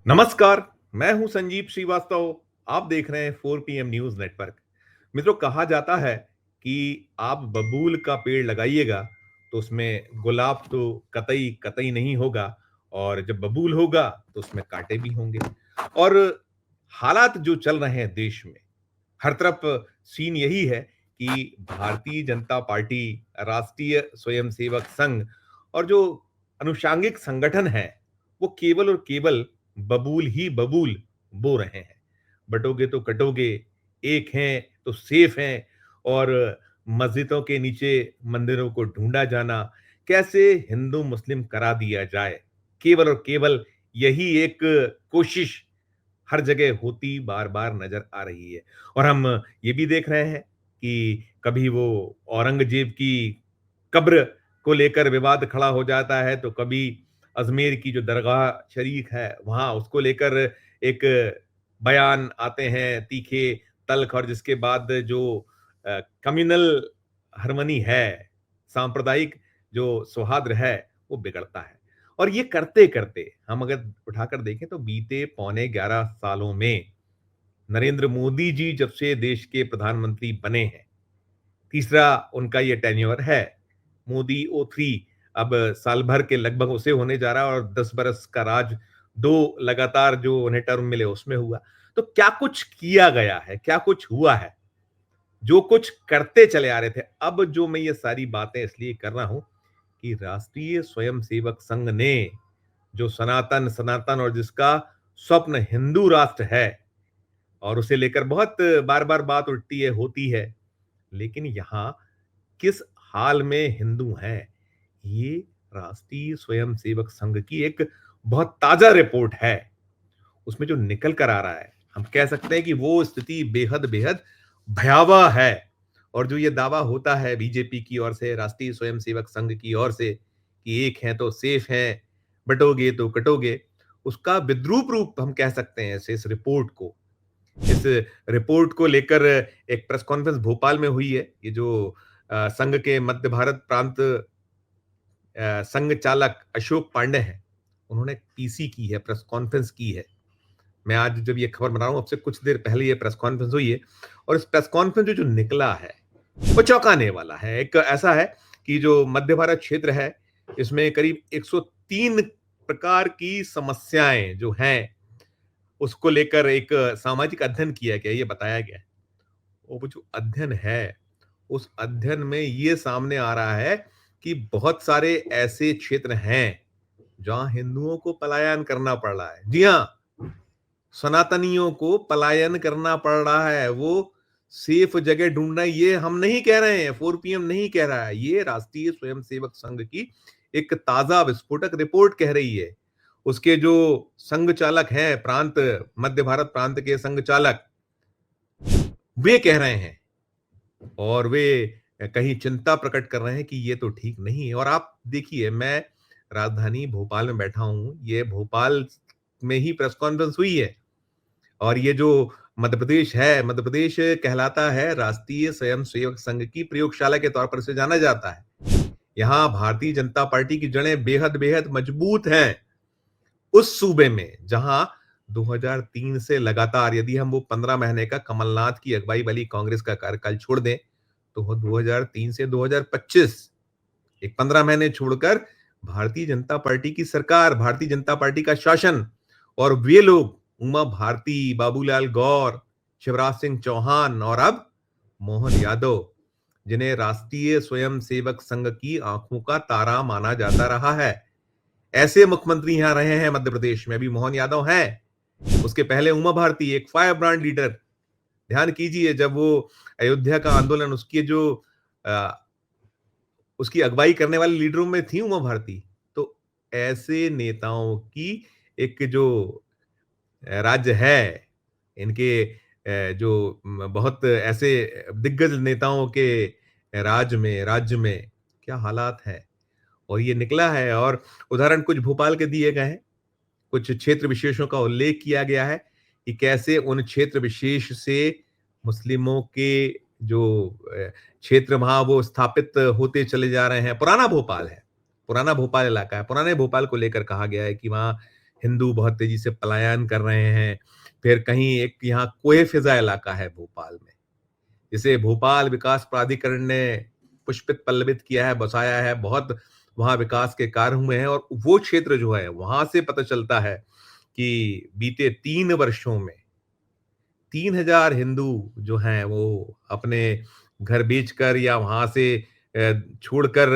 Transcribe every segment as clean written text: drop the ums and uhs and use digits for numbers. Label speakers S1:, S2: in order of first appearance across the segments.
S1: नमस्कार। मैं हूं संजीव श्रीवास्तव। आप देख रहे हैं 4 PM न्यूज नेटवर्क। मित्रों, कहा जाता है कि आप बबूल का पेड़ लगाइएगा तो उसमें गुलाब तो कतई कतई नहीं होगा, और जब बबूल होगा तो उसमें कांटे भी होंगे। और हालात जो चल रहे हैं देश में, हर तरफ सीन यही है कि भारतीय जनता पार्टी, राष्ट्रीय स्वयंसेवक संघ और जो अनुषांगिक संगठन है, वो केवल और केवल बबूल ही बबूल बो रहे हैं। बटोगे तो कटोगे, एक हैं तो सेफ हैं, और मस्जिदों के नीचे मंदिरों को ढूंढा जाना, कैसे हिंदू मुस्लिम करा दिया जाए, केवल और केवल यही एक कोशिश हर जगह होती बार बार नजर आ रही है। और हम ये भी देख रहे हैं कि कभी वो औरंगजेब की कब्र को लेकर विवाद खड़ा हो जाता है, तो कभी अजमेर की जो दरगाह शरीफ है वहां उसको लेकर एक बयान आते हैं तीखे तल्ख, और जिसके बाद जो कम्युनल हार्मनी है, सांप्रदायिक जो सौहार्द है, वो बिगड़ता है। और ये करते करते हम अगर उठाकर देखें तो बीते पौने 11 सालों में नरेंद्र मोदी जी जब से देश के प्रधानमंत्री बने हैं, तीसरा उनका ये टेन्योर है। मोदी O3 अब साल भर के लगभग उसे होने जा रहा है, और 10 बरस का राज दो लगातार जो उन्हें टर्म मिले उसमें हुआ। तो क्या कुछ किया गया है, क्या कुछ हुआ है, जो कुछ करते चले आ रहे थे। अब जो मैं ये सारी बातें इसलिए कर रहा हूं कि राष्ट्रीय स्वयंसेवक संघ ने जो सनातन सनातन और जिसका स्वप्न हिंदू राष्ट्र है, और उसे लेकर बहुत बार बार बात उठती है, होती है, लेकिन यहां किस हाल में हिंदू हैं, ये राष्ट्रीय स्वयंसेवक संघ की एक बहुत ताजा रिपोर्ट है। उसमें जो निकल कर आ रहा है, हम कह सकते हैं कि वो स्थिति बेहद बेहद भयावह है। और जो ये दावा होता है बीजेपी की ओर से, राष्ट्रीय स्वयंसेवक संघ की ओर से, कि एक हैं तो सेफ हैं, बटोगे तो कटोगे, उसका विद्रूप रूप हम कह सकते हैं इस रिपोर्ट को। इस रिपोर्ट को लेकर एक प्रेस कॉन्फ्रेंस भोपाल में हुई है। ये जो संघ के मध्य भारत प्रांत संघ चालक अशोक पांडे हैं, उन्होंने पीसी की है, प्रेस कॉन्फ्रेंस की है। मैं आज जब ये खबर बना रहा हूं, अब से कुछ देर पहले ये प्रेस कॉन्फ्रेंस हुई है, और इस प्रेस कॉन्फ्रेंस जो निकला है वो चौंकाने वाला है। एक ऐसा है कि जो मध्य भारत क्षेत्र है, इसमें करीब 103 प्रकार की समस्याएं जो हैं, उसको लेकर एक सामाजिक अध्ययन किया गया, ये बताया गया है। और वो जो अध्ययन है, उस अध्ययन में ये सामने आ रहा है कि बहुत सारे ऐसे क्षेत्र हैं जहां हिंदुओं को पलायन करना पड़ रहा है। जी हाँ, सनातनियों को पलायन करना पड़ रहा है। वो सेफ जगह ढूंढना, ये हम नहीं कह रहे हैं, 4 PM नहीं कह रहा है, ये राष्ट्रीय स्वयंसेवक संघ की एक ताजा विस्फोटक रिपोर्ट कह रही है। उसके जो संघ चालक हैं, प्रांत मध्य भारत प्रांत के संघ चालक, वे कह रहे हैं, और वे कहीं चिंता प्रकट कर रहे हैं कि ये तो ठीक नहीं है। और आप देखिए, मैं राजधानी भोपाल में बैठा हूं, ये भोपाल में ही प्रेस कॉन्फ्रेंस हुई है। और ये जो मध्य प्रदेश है, मध्य प्रदेश कहलाता है राष्ट्रीय स्वयंसेवक संघ की प्रयोगशाला के तौर पर इसे जाना जाता है। यहाँ भारतीय जनता पार्टी की जड़ें बेहद बेहद मजबूत हैं। उस सूबे में जहां 2003 से लगातार, यदि हम वो 15 महीने का कमलनाथ की अगुवाई वाली कांग्रेस का कार्यकाल छोड़ दें, तो वो 2003 से 2025, एक 15 महीने छोड़कर भारतीय जनता पार्टी की सरकार, भारतीय जनता पार्टी का शासन, और वे लोग उमा भारती, बाबूलाल गौर, शिवराज सिंह चौहान और अब मोहन यादव, जिन्हें राष्ट्रीय स्वयंसेवक संघ की आंखों का तारा माना जाता रहा है, ऐसे मुख्यमंत्री यहां रहे हैं मध्य प्रदेश में। अभी मोहन यादव हैं, उसके पहले उमा भारती, एक फायर ब्रांड लीडर। ध्यान कीजिए, जब वो अयोध्या का आंदोलन, उसकी जो उसकी अगुवाई करने वाले लीडरों में थी उमा भारती। तो ऐसे नेताओं की एक जो राज्य है, इनके जो बहुत ऐसे दिग्गज नेताओं के राज्य में क्या हालात हैं, और ये निकला है। और उदाहरण कुछ भोपाल के दिए गए हैं, कुछ क्षेत्र विशेषों का उल्लेख किया गया है कि कैसे उन क्षेत्र विशेष से मुस्लिमों के जो क्षेत्र वहां वो स्थापित होते चले जा रहे हैं। पुराना भोपाल है, पुराना भोपाल इलाका है। पुराने भोपाल को लेकर कहा गया है कि वहां हिंदू बहुत तेजी से पलायन कर रहे हैं। फिर कहीं एक यहाँ कोए-फिज़ा इलाका है भोपाल में, जिसे भोपाल विकास प्राधिकरण ने पुष्पित पल्लवित किया है, बसाया है, बहुत वहाँ विकास के कार्य हुए हैं और वो क्षेत्र जो है, वहाँ से पता चलता है कि बीते 3 वर्षों में 3000 हिंदू जो हैं वो अपने घर बेचकर या वहाँ से छोड़कर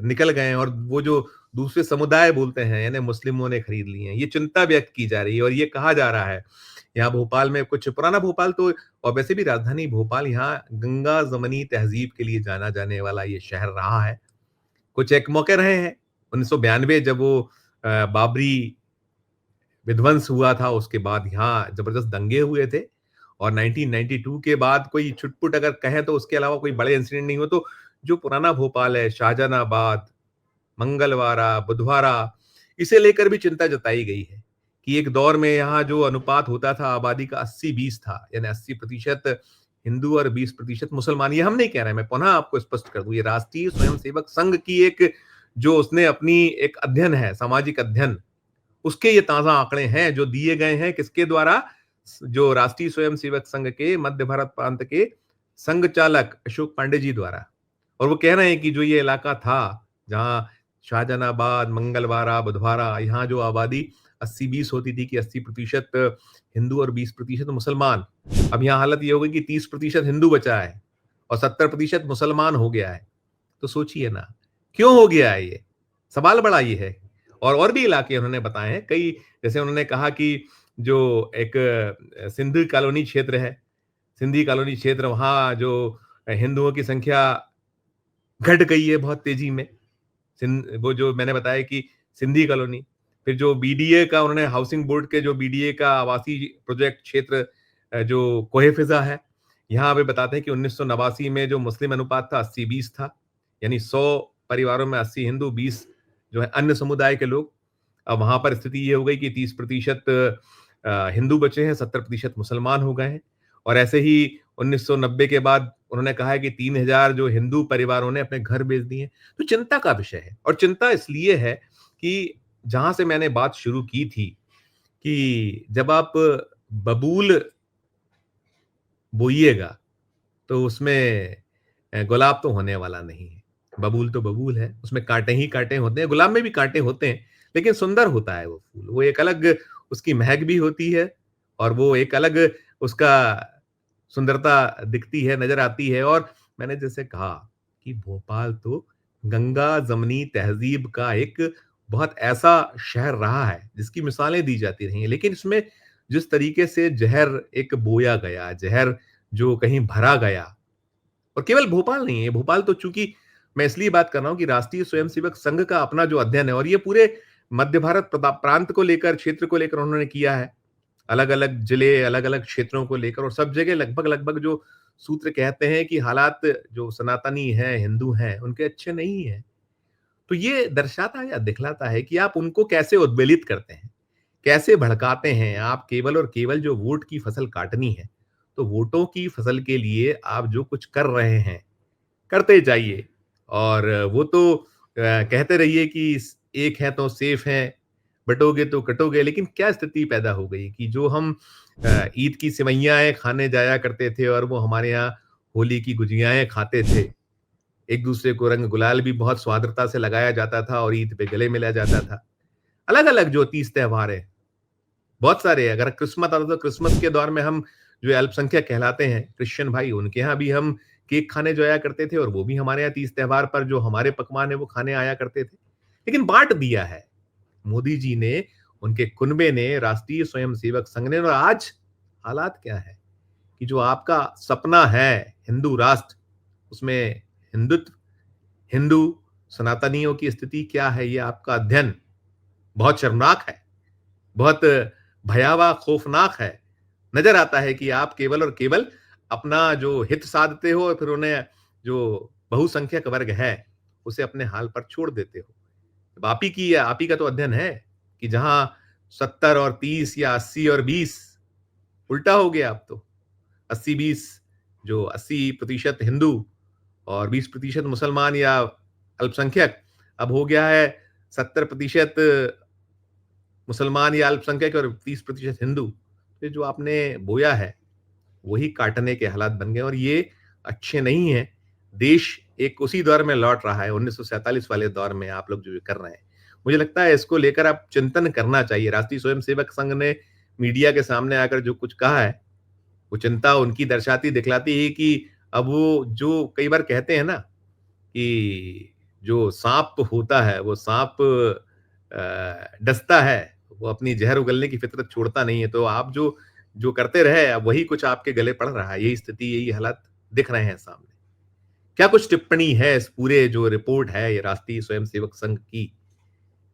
S1: निकल गए हैं और वो जो दूसरे समुदाय बोलते हैं यानी मुस्लिमों ने खरीद लिए हैं। ये चिंता व्यक्त की जा रही है और ये कहा जा रहा है, यहाँ भोपाल में कुछ पुराना भोपाल तो और वैसे भी राजधानी भोपाल यहाँ गंगा-जमनी तहज़ीब के लिए जाना जाने वाला ये शहर रहा है। कुछ एक मौके रहे हैं, 1992 जब वो बाबरी विध्वंस हुआ था, उसके बाद यहाँ ज़बरदस्त दंगे हुए थे और 1992 के बाद कोई छुट-पुट अगर कहें तो उसके अलावा कोई बड़े इंसिडेंट नहीं हुए, तो जो पुराना भोपाल है, शाहजहानाबाद, मंगलवारा, बुधवारा, इसे लेकर भी चिंता जताई गई है कि एक दौर में यहाँ जो अनुपात होता था आबादी का 80-20 था, यानी 80% हिंदू और 20% मुसलमान। ये हम नहीं कह रहे हैं, मैं पुनः आपको स्पष्ट कर दूँ, ये राष्ट्रीय स्वयंसेवक संघ की एक जो उसने अपनी एक अध्ययन है, सामाजिक अध्ययन उसके ये ताज़ा आंकड़े हैं जो दिए गए हैं किसके द्वारा? जो राष्ट्रीय स्वयंसेवक संघ के मध्य भारत प्रांत के संघ चालक अशोक पांडे जी द्वारा। और वो कह रहे हैं कि जो ये इलाका था, जहाँ शाहजहानाबाद, मंगलवारा, बुधवारा, यहाँ जो आबादी 80-20 होती थी कि 80% हिंदू और 20% मुसलमान। अब यहाँ हालत ये हो गई कि 30% हिंदू बचा है और 70% मुसलमान हो गया है। तो सोचिए ना, क्यों हो गया है ये? सवाल बड़ा ये है। और भी इलाके उन्होंने बताए हैं, कई जैसे उन्होंने कहा कि जो एक सिंधी कॉलोनी क्षेत्र है, सिंधी कॉलोनी क्षेत्र वहाँ जो हिंदुओं की संख्या घट गई है बहुत तेज़ी में। वो जो मैंने बताया कि सिंधी कॉलोनी, फिर जो बीडीए का उन्होंने हाउसिंग बोर्ड के जो बीडीए का आवासीय प्रोजेक्ट क्षेत्र जो कोहे-फिज़ा है, यहाँ पे बताते हैं कि 1989 में जो मुस्लिम अनुपात था 80-20 था, यानी 100 परिवारों में 80 हिंदू, 20 जो है अन्य समुदाय के लोग। अब वहाँ पर स्थिति ये हो गई कि 30% हिंदू बचे हैं, 70% मुसलमान हो गए हैं और ऐसे ही 1990 के बाद उन्होंने कहा है कि 3000 जो हिंदू परिवारों ने अपने घर बेच दिए। तो चिंता का विषय है और चिंता इसलिए है कि जहाँ से मैंने बात शुरू की थी कि जब आप बबूल बोइएगा, तो उसमें गुलाब तो होने वाला नहीं है। बबूल तो बबूल है, उसमें काँटे ही काँटे होते हैं, गुलाब में भी काँटे होते हैं, लेकिन सुंदर होता है वो फूल। वो एक अलग उसकी महक भी होती है और वो एक अलग उसका सुंदरता दिखती है, नज़र आती है और मैंने जैसे कहा कि भोपाल तो गंगा-जमनी तहज़ीब का एक बहुत ऐसा शहर रहा है, जिसकी मिसालें दी जाती रही हैं। लेकिन इसमें जिस तरीके से ज़हर एक बोया गया, ज़हर जो कहीं भरा गया और केवल भोपाल नहीं है, भोपाल तो चूँकि मैं इसलिए बात कर रहा हूँ कि राष्ट्रीय स्वयंसेवक संघ का अपना जो अध्ययन है और ये पूरे मध्य भारत प्रांत को लेकर, क्षेत्र को लेकर उन्होंने किया है। अलग-अलग जिले, अलग-अलग क्षेत्रों को लेकर और सब जगह लगभग-लगभग जो सूत्र कहते हैं कि हालात जो सनातनी हैं, हिंदू हैं, उनके अच्छे नहीं हैं। तो ये दर्शाता या दिखलाता है कि आप उनको कैसे उद्वेलित करते हैं, कैसे भड़काते हैं। आप केवल और केवल जो वोट की फसल काटनी है, तो वोटों की फसल के लिए आप जो कुछ कर रहे हैं, करते जाइए और वो तो कहते रहिए कि एक है तो सेफ हैं, बँटोगे तो कटोगे। लेकिन क्या स्थिति पैदा हो गई कि जो हम ईद की सिवैयाँ खाने जाया करते थे और वो हमारे यहाँ होली की गुजियाएँ खाते थे। एक-दूसरे को रंग गुलाल भी बहुत स्वादिष्टता से लगाया जाता था और ईद पे गले मिला जाता था। अलग-अलग जो 30 त्योहार हैं, बहुत सारे हैं। अगर क्रिसमस आता तो क्रिसमस के दौर में हम जो अल्पसंख्यक कहलाते हैं, क्रिश्चियन भाई, उनके यहाँ भी हम केक खाने जाया करते थे और वो भी हमारे यहाँ 30 त्योहार पर जो हमारे पकवान हैं, वो खाने आया करते थे। लेकिन बाँट दिया है। मोदी जी ने, उनके कुनबे ने, राष्ट्रीय स्वयंसेवक संघ ने और आज हालात क्या है कि जो आपका सपना है हिंदू राष्ट्र, उसमें हिंदुत्व, हिंदू, सनातनियों की स्थिति क्या है, ये आपका अध्ययन बहुत शर्मनाक है, बहुत भयावह, खौफनाक है। नज़र आता है कि आप केवल और केवल अपना जो हित साधते हो और फिर उन्हें जो बहुसंख्यक वर्ग है, उसे अपने हाल पर छोड़ देते हो। अब आप ही का तो अध्ययन है कि जहाँ 70 और 30 या 80 और 20 उल्टा हो गया अब तो। 80-20 जो 80% हिंदू और 20% मुसलमान या अल्पसंख्यक, अब हो गया है 70% मुसलमान या अल्पसंख्यक और 30% हिंदू, ये जो आपने बोया है, वही काटने के हालात बन गए और ये अच्छे नहीं हैं। देश एक उसी दौर में लौट रहा है, 1947 वाले दौर में आप लोग जो कर रहे हैं। मुझे लगता है इसको लेकर आप चिंतन करना चाहिए। राष्ट्रीय स्वयंसेवक संघ ने मीडिया के सामने आकर जो कुछ कहा है, वो चिंता उनकी दर्शाती दिखलाती है कि अब वो जो कई बार कहते हैं ना कि जो साँप होता है, वो साँप डसता है, वो अपनी ज़हर उगलने की फ़ितरत छोड़ता नहीं है। तो आप जो जो करते रहे, अब वही कुछ आपके गले पड़ रहा है। यही स्थिति, यही हालात दिख रहे हैं सामने। क्या कुछ टिप्पणी है इस पूरे जो रिपोर्ट है, ये राष्ट्रीय स्वयंसेवक संघ की?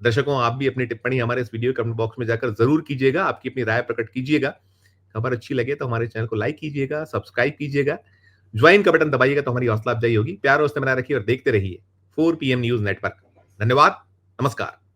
S1: दर्शकों, आप भी अपनी टिप्पणी हमारे इस वीडियो कमेंट बॉक्स में जाकर ज़रूर कीजिएगा। आपकी अपनी राय प्रकट कीजिएगा। खबर अच्छी लगे तो हमारे चैनल को लाइक कीजिएगा, सब्सक्राइब कीजिएगा, ज्वाइन का बटन दबाइएगा तो हमारी हौसला अफ़ज़ाई होगी। प्यार और दोस्ती बनाए रखिए और देखते रहिए 4 पीएम न्यूज़ नेटवर्क। धन्यवाद, नमस्कार।